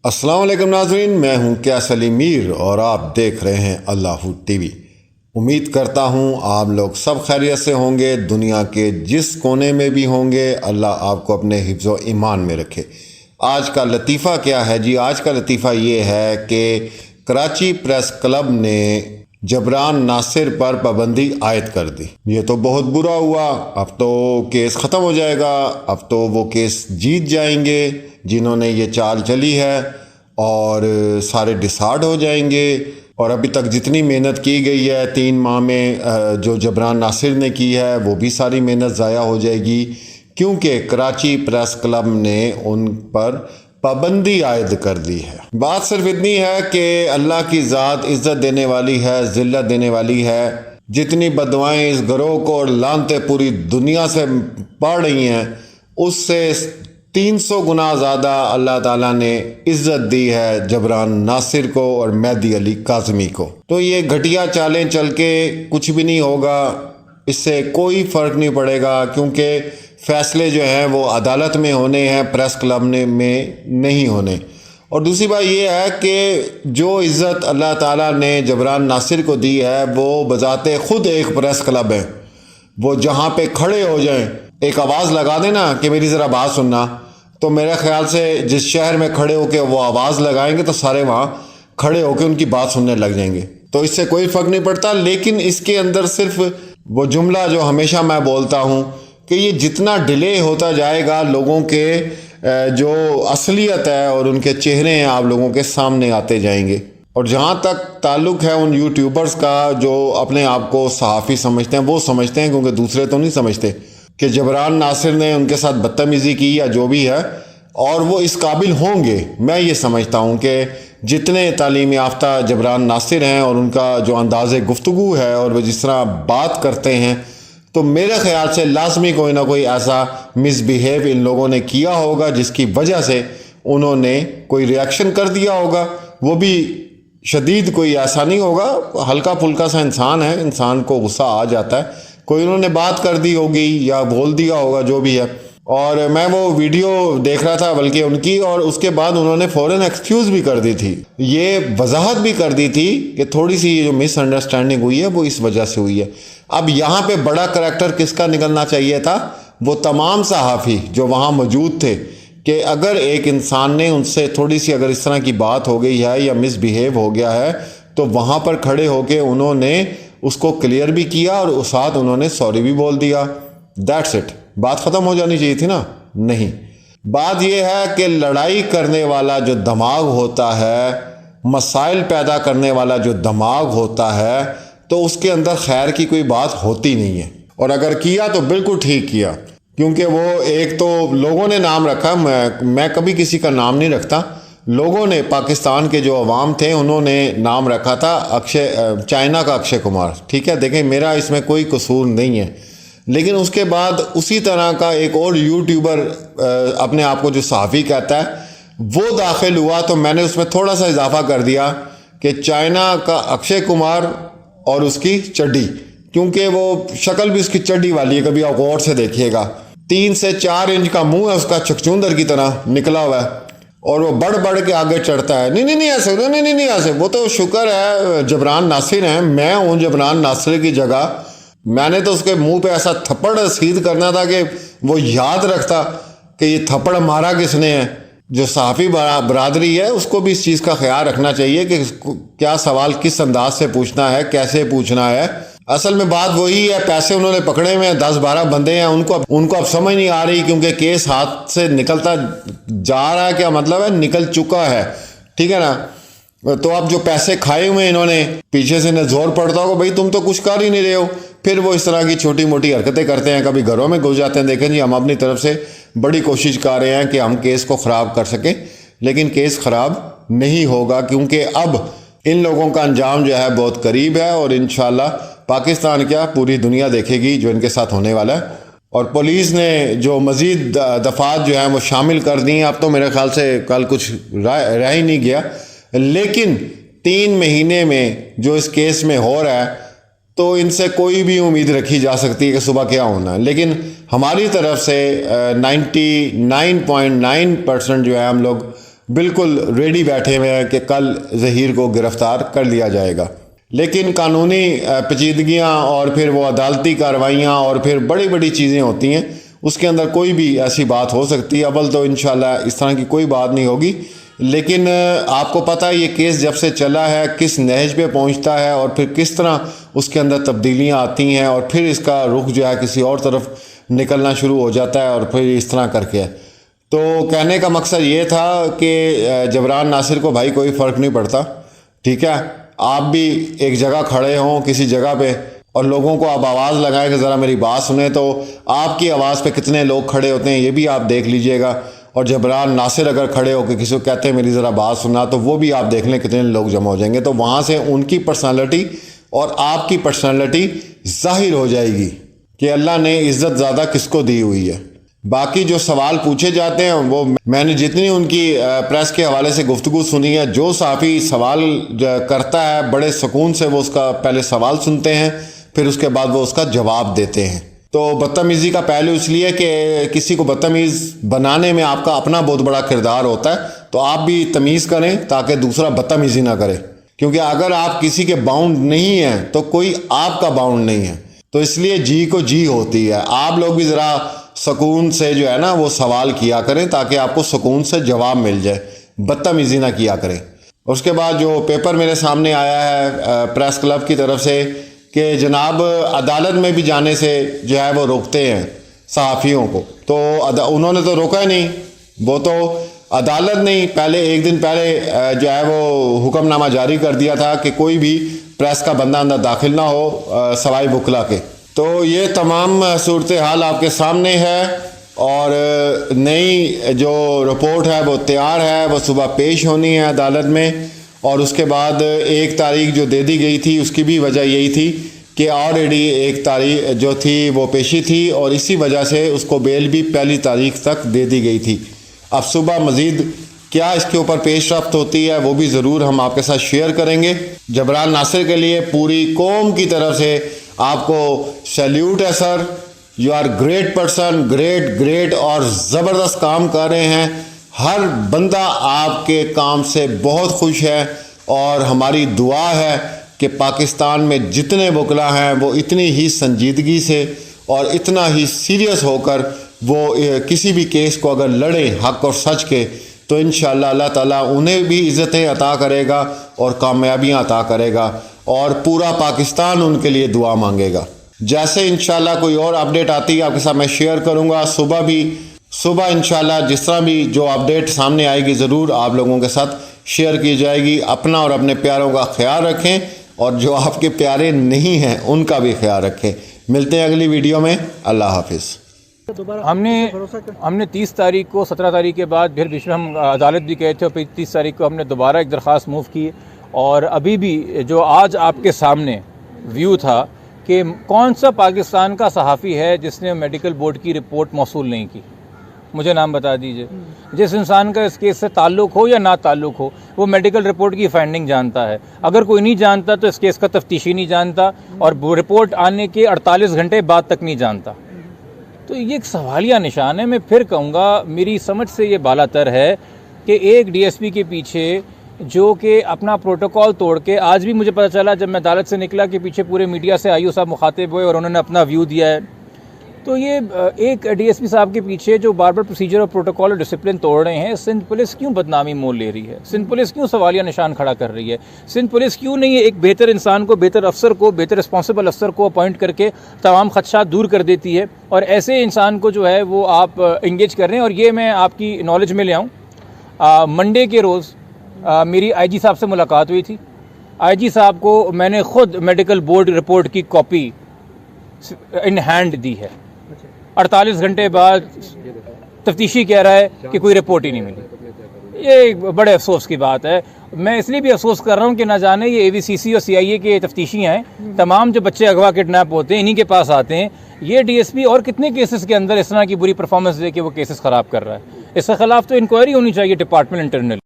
السلام علیکم ناظرین، میں ہوں کیا سلیم میر اور آپ دیکھ رہے ہیں اللہ ٹی وی۔ امید کرتا ہوں آپ لوگ سب خیریت سے ہوں گے، دنیا کے جس کونے میں بھی ہوں گے اللہ آپ کو اپنے حفظ و ایمان میں رکھے۔ آج کا لطیفہ کیا ہے جی؟ آج کا لطیفہ یہ ہے کہ کراچی پریس کلب نے جبران ناصر پر پابندی عائد کر دی۔ یہ تو بہت برا ہوا، اب تو کیس ختم ہو جائے گا، اب تو وہ کیس جیت جائیں گے جنہوں نے یہ چال چلی ہے، اور سارے ڈسہارڈ ہو جائیں گے۔ اور ابھی تک جتنی محنت کی گئی ہے 3 ماہ میں جو جبران ناصر نے کی ہے، وہ بھی ساری محنت ضائع ہو جائے گی، کیونکہ کراچی پریس کلب نے ان پر پابندی عائد کر دی ہے۔ بات صرف اتنی ہے کہ اللہ کی ذات عزت دینے والی ہے، ذلت دینے والی ہے۔ جتنی بددعائیں اس گروہ کو اور لعنتیں پوری دنیا سے پڑ رہی ہیں، اس سے 300 گنا زیادہ اللہ تعالیٰ نے عزت دی ہے جبران ناصر کو اور مہدی علی کاظمی کو۔ تو یہ گھٹیا چالیں چل کے کچھ بھی نہیں ہوگا، اس سے کوئی فرق نہیں پڑے گا، کیونکہ فیصلے جو ہیں وہ عدالت میں ہونے ہیں، پریس کلب میں نہیں ہونے۔ اور دوسری بات یہ ہے کہ جو عزت اللہ تعالیٰ نے جبران ناصر کو دی ہے وہ بذات خود ایک پریس کلب ہے۔ وہ جہاں پہ کھڑے ہو جائیں، ایک آواز لگا دیں نا کہ میری ذرا بات سننا، تو میرے خیال سے جس شہر میں کھڑے ہو کے وہ آواز لگائیں گے تو سارے وہاں کھڑے ہو کے ان کی بات سننے لگ جائیں گے۔ تو اس سے کوئی فرق نہیں پڑتا، لیکن اس کے اندر صرف وہ جملہ جو ہمیشہ میں بولتا ہوں کہ یہ جتنا ڈیلے ہوتا جائے گا، لوگوں کے جو اصلیت ہے اور ان کے چہرے ہیں آپ لوگوں کے سامنے آتے جائیں گے۔ اور جہاں تک تعلق ہے ان یوٹیوبرز کا جو اپنے آپ کو صحافی سمجھتے ہیں، وہ سمجھتے ہیں، کیونکہ دوسرے تو نہیں سمجھتے، کہ جبران ناصر نے ان کے ساتھ بدتمیزی کی یا جو بھی ہے، اور وہ اس قابل ہوں گے۔ میں یہ سمجھتا ہوں کہ جتنے تعلیم یافتہ جبران ناصر ہیں اور ان کا جو انداز گفتگو ہے اور وہ جس طرح بات کرتے ہیں، تو میرے خیال سے لازمی کوئی نہ کوئی ایسا مس بیہیو ان لوگوں نے کیا ہوگا جس کی وجہ سے انہوں نے کوئی ریاکشن کر دیا ہوگا۔ وہ بھی شدید کوئی ایسا نہیں ہوگا، ہلکا پھلکا سا انسان ہے، انسان کو غصہ آ جاتا ہے، کوئی انہوں نے بات کر دی ہوگی یا بول دیا ہوگا، جو بھی ہے۔ اور میں وہ ویڈیو دیکھ رہا تھا بلکہ ان کی، اور اس کے بعد انہوں نے فوراً ایکسکیوز بھی کر دی تھی، یہ وضاحت بھی کر دی تھی کہ تھوڑی سی جو مس انڈرسٹینڈنگ ہوئی ہے وہ اس وجہ سے ہوئی ہے۔ اب یہاں پہ بڑا کریکٹر کس کا نکلنا چاہیے تھا؟ وہ تمام صحافی جو وہاں موجود تھے، کہ اگر ایک انسان نے ان سے تھوڑی سی اگر اس طرح کی بات ہو گئی ہے یا مس بیہیو ہو گیا ہے، تو وہاں پر کھڑے ہو کے انہوں نے اس کو کلیئر بھی کیا اور ساتھ انہوں نے سوری بھی بول دیا۔ That's it. بات ختم ہو جانی چاہیے تھی نا؟ نہیں، بات یہ ہے کہ لڑائی کرنے والا جو دماغ ہوتا ہے، مسائل پیدا کرنے والا جو دماغ ہوتا ہے، تو اس کے اندر خیر کی کوئی بات ہوتی نہیں ہے، اور اگر کیا تو بالکل ٹھیک کیا، کیونکہ وہ ایک تو لوگوں نے نام رکھا، میں کبھی کسی کا نام نہیں رکھتا، لوگوں نے پاکستان کے جو عوام تھے انہوں نے نام رکھا تھا چائنا کا اکشے کمار۔ ٹھیک ہے، دیکھیں میرا اس میں کوئی قصور نہیں ہے، لیکن اس کے بعد اسی طرح کا ایک اور یوٹیوبر اپنے آپ کو جو صحافی کہتا ہے وہ داخل ہوا، تو میں نے اس میں تھوڑا سا اضافہ کر دیا کہ چائنا کا اکشے کمار اور اس کی چڈی، کیونکہ وہ شکل بھی اس کی چڈی والی ہے، کبھی آپ غور سے دیکھیے گا، 3 سے 4 انچ کا منہ ہے اس کا، چکچوندر کی طرح نکلا ہوا ہے، اور وہ بڑھ بڑھ کے آگے چڑھتا ہے، نہیں ایسے، نہیں ایسے۔ وہ تو شکر ہے جبران ناصر ہیں، میں ہوں جبران ناصر کی جگہ، میں نے تو اس کے منہ پہ ایسا تھپڑ سیدھ کرنا تھا کہ وہ یاد رکھتا کہ یہ تھپڑ مارا کس نے ہے۔ جو صحافی برادری ہے اس کو بھی اس چیز کا خیال رکھنا چاہیے کہ کیا سوال کس انداز سے پوچھنا ہے، کیسے پوچھنا ہے۔ اصل میں بات وہی ہے، پیسے انہوں نے پکڑے ہوئے ہیں، 10-12 بندے ہیں، ان کو اب سمجھ نہیں آ رہی، کیونکہ کیس ہاتھ سے نکلتا جا رہا ہے، کیا مطلب ہے نکل چکا ہے، ٹھیک ہے نا۔ تو اب جو پیسے کھائے ہوئے انہوں نے، پیچھے سے انہیں زور پڑتا ہوگا بھائی تم تو کچھ کر ہی نہیں رہے ہو، پھر وہ اس طرح کی چھوٹی موٹی حرکتیں کرتے ہیں، کبھی گھروں میں گھس جاتے ہیں۔ دیکھیں جی، ہم اپنی طرف سے بڑی کوشش کر رہے ہیں کہ ہم کیس کو خراب کر سکیں، لیکن کیس خراب نہیں ہوگا، کیونکہ اب ان لوگوں کا انجام جو ہے بہت قریب ہے، اور انشاءاللہ پاکستان کیا پوری دنیا دیکھے گی جو ان کے ساتھ ہونے والا ہے۔ اور پولیس نے جو مزید دفعات جو ہیں وہ شامل کر دی ہیں، اب تو میرے خیال سے کل کچھ رہ ہی نہیں گیا، لیکن 3 مہینے میں جو اس کیس میں ہو رہا ہے تو ان سے کوئی بھی امید رکھی جا سکتی ہے کہ صبح کیا ہونا ہے، لیکن ہماری طرف سے 99.9% جو ہے ہم لوگ بالکل ریڈی بیٹھے ہوئے ہیں کہ کل ظہیر کو گرفتار کر لیا جائے گا۔ لیکن قانونی پیچیدگیاں اور پھر وہ عدالتی کارروائیاں اور پھر بڑی بڑی چیزیں ہوتی ہیں، اس کے اندر کوئی بھی ایسی بات ہو سکتی ہے۔ اول تو انشاءاللہ اس طرح کی کوئی بات نہیں ہوگی، لیکن آپ کو پتہ ہے یہ کیس جب سے چلا ہے کس نہج پہ پہنچتا ہے اور پھر کس طرح اس کے اندر تبدیلیاں آتی ہیں اور پھر اس کا رخ جو ہے کسی اور طرف نکلنا شروع ہو جاتا ہے اور پھر اس طرح کر کے۔ تو کہنے کا مقصد یہ تھا کہ جبران ناصر کو بھائی کوئی فرق نہیں پڑتا، ٹھیک ہے؟ آپ بھی ایک جگہ کھڑے ہوں کسی جگہ پہ اور لوگوں کو آپ آواز لگائیں کہ ذرا میری بات سنیں، تو آپ کی آواز پہ کتنے لوگ کھڑے ہوتے ہیں یہ بھی آپ دیکھ لیجئے گا۔ اور جبران ناصر اگر کھڑے ہو کہ کسی کو کہتے ہیں میری ذرا بات سنا، تو وہ بھی آپ دیکھ لیں کتنے لوگ جمع ہو جائیں گے۔ تو وہاں سے ان کی پرسنالٹی اور آپ کی پرسنالٹی ظاہر ہو جائے گی کہ اللہ نے عزت زیادہ کس کو دی ہوئی ہے۔ باقی جو سوال پوچھے جاتے ہیں وہ میں نے جتنی ان کی پریس کے حوالے سے گفتگو سنی ہے، جو صحافی سوال کرتا ہے بڑے سکون سے وہ اس کا پہلے سوال سنتے ہیں، پھر اس کے بعد وہ اس کا جواب دیتے ہیں۔ تو بدتمیزی کا پہلو اس لیے کہ کسی کو بدتمیز بنانے میں آپ کا اپنا بہت بڑا کردار ہوتا ہے، تو آپ بھی تمیز کریں تاکہ دوسرا بدتمیزی نہ کرے، کیونکہ اگر آپ کسی کے باؤنڈ نہیں ہیں تو کوئی آپ کا باؤنڈ نہیں ہے۔ تو اس لیے جی کو جی ہوتی ہے۔ آپ لوگ بھی ذرا سکون سے جو ہے نا وہ سوال کیا کریں تاکہ آپ کو سکون سے جواب مل جائے، بدتمیزی نہ کیا کریں۔ اس کے بعد جو پیپر میرے سامنے آیا ہے پریس کلب کی طرف سے کہ جناب عدالت میں بھی جانے سے جو ہے وہ روکتے ہیں صحافیوں کو، تو انہوں نے تو روکا ہی نہیں، وہ تو عدالت نہیں پہلے ایک دن پہلے جو ہے وہ حکم نامہ جاری کر دیا تھا کہ کوئی بھی پریس کا بندہ اندر داخل نہ ہو سوائے وکلا کے۔ تو یہ تمام صورتحال آپ کے سامنے ہے اور نئی جو رپورٹ ہے وہ تیار ہے، وہ صبح پیش ہونی ہے عدالت میں، اور اس کے بعد 1 تاریخ جو دے دی گئی تھی اس کی بھی وجہ یہی تھی کہ آلریڈی 1 تاریخ جو تھی وہ پیشی تھی اور اسی وجہ سے اس کو بیل بھی 1 تاریخ تک دے دی گئی تھی۔ اب صبح مزید کیا اس کے اوپر پیش رفت ہوتی ہے وہ بھی ضرور ہم آپ کے ساتھ شیئر کریں گے۔ جبران ناصر کے لیے پوری قوم کی طرف سے آپ کو سیلیوٹ ہے sir, you are great person, great اور زبردست کام کر رہے ہیں۔ ہر بندہ آپ کے کام سے بہت خوش ہے اور ہماری دعا ہے کہ پاکستان میں جتنے وکلا ہیں وہ اتنی ہی سنجیدگی سے اور اتنا ہی سیریس ہو کر وہ کسی بھی کیس کو اگر لڑیں حق اور سچ کے، تو انشاءاللہ اللہ تعالیٰ انہیں بھی عزتیں عطا کرے گا اور کامیابیاں عطا کرے گا اور پورا پاکستان ان کے لیے دعا مانگے گا۔ جیسے انشاءاللہ کوئی اور اپڈیٹ آتی ہے آپ کے ساتھ میں شیئر کروں گا۔ صبح انشاءاللہ جس طرح بھی جو اپڈیٹ سامنے آئے گی ضرور آپ لوگوں کے ساتھ شیئر کی جائے گی۔ اپنا اور اپنے پیاروں کا خیال رکھیں اور جو آپ کے پیارے نہیں ہیں ان کا بھی خیال رکھیں۔ ملتے ہیں اگلی ویڈیو میں، اللہ حافظ۔ ہم نے 30 تاریخ کو 17 تاریخ کے بعد پھر بیچ میں ہم عدالت بھی گئے تھے اور پھر 30 تاریخ کو ہم نے دوبارہ ایک درخواست موو کی، اور ابھی بھی جو آج آپ کے سامنے ویو تھا کہ کون سا پاکستان کا صحافی ہے جس نے میڈیکل بورڈ کی رپورٹ موصول نہیں کی، مجھے نام بتا دیجئے۔ جس انسان کا اس کیس سے تعلق ہو یا نہ تعلق ہو وہ میڈیکل رپورٹ کی فائنڈنگ جانتا ہے۔ اگر کوئی نہیں جانتا تو اس کیس کا تفتیشی نہیں جانتا اور رپورٹ آنے کے 48 گھنٹے بعد تک نہیں جانتا۔ تو یہ ایک سوالیہ نشان ہے۔ میں پھر کہوں گا میری سمجھ سے یہ بالا تر ہے کہ ایک ڈی ایس پی کے پیچھے جو کہ اپنا پروٹوکول توڑ کے، آج بھی مجھے پتہ چلا جب میں عدالت سے نکلا کہ پیچھے پورے میڈیا سے آئی او صاحب مخاطب ہوئے اور انہوں نے اپنا ویو دیا ہے۔ تو یہ ایک ڈی ایس پی صاحب کے پیچھے جو بار بار پروسیجر اور پروٹوکول اور ڈسپلن توڑ رہے ہیں، سندھ پولیس کیوں بدنامی مول لے رہی ہے؟ سندھ پولیس کیوں سوالیہ نشان کھڑا کر رہی ہے؟ سندھ پولیس کیوں نہیں ایک بہتر انسان کو، بہتر افسر کو، بہتر رسپانسبل افسر کو اپوائنٹ کر کے تمام خدشات دور کر دیتی ہے، اور ایسے انسان کو جو ہے وہ آپ انگیج کر رہے ہیں؟ اور یہ میں آپ کی نالج میں لے آؤں، منڈے کے روز میری آئی جی صاحب سے ملاقات ہوئی تھی۔ آئی جی صاحب کو میں نے خود میڈیکل بورڈ رپورٹ کی کاپی ان ہینڈ دی ہے۔ 48 گھنٹے بعد تفتیشی کہہ رہا ہے کہ کوئی رپورٹ ہی نہیں ملی۔ یہ بڑے افسوس کی بات ہے۔ میں اس لیے بھی افسوس کر رہا ہوں کہ نہ جانے یہ اے وی سی سی اور سی آئی اے کے تفتیشی ہیں، تمام جو بچے اغوا کڈنیپ ہوتے ہیں انہی کے پاس آتے ہیں۔ یہ ڈی ایس پی اور کتنے کیسز کے اندر اس طرح کی بری پرفارمنس دے کے وہ کیسز خراب کر رہا ہے۔ اس کے خلاف تو انکوائری ہونی چاہیے ڈپارٹمنٹ انٹرنل۔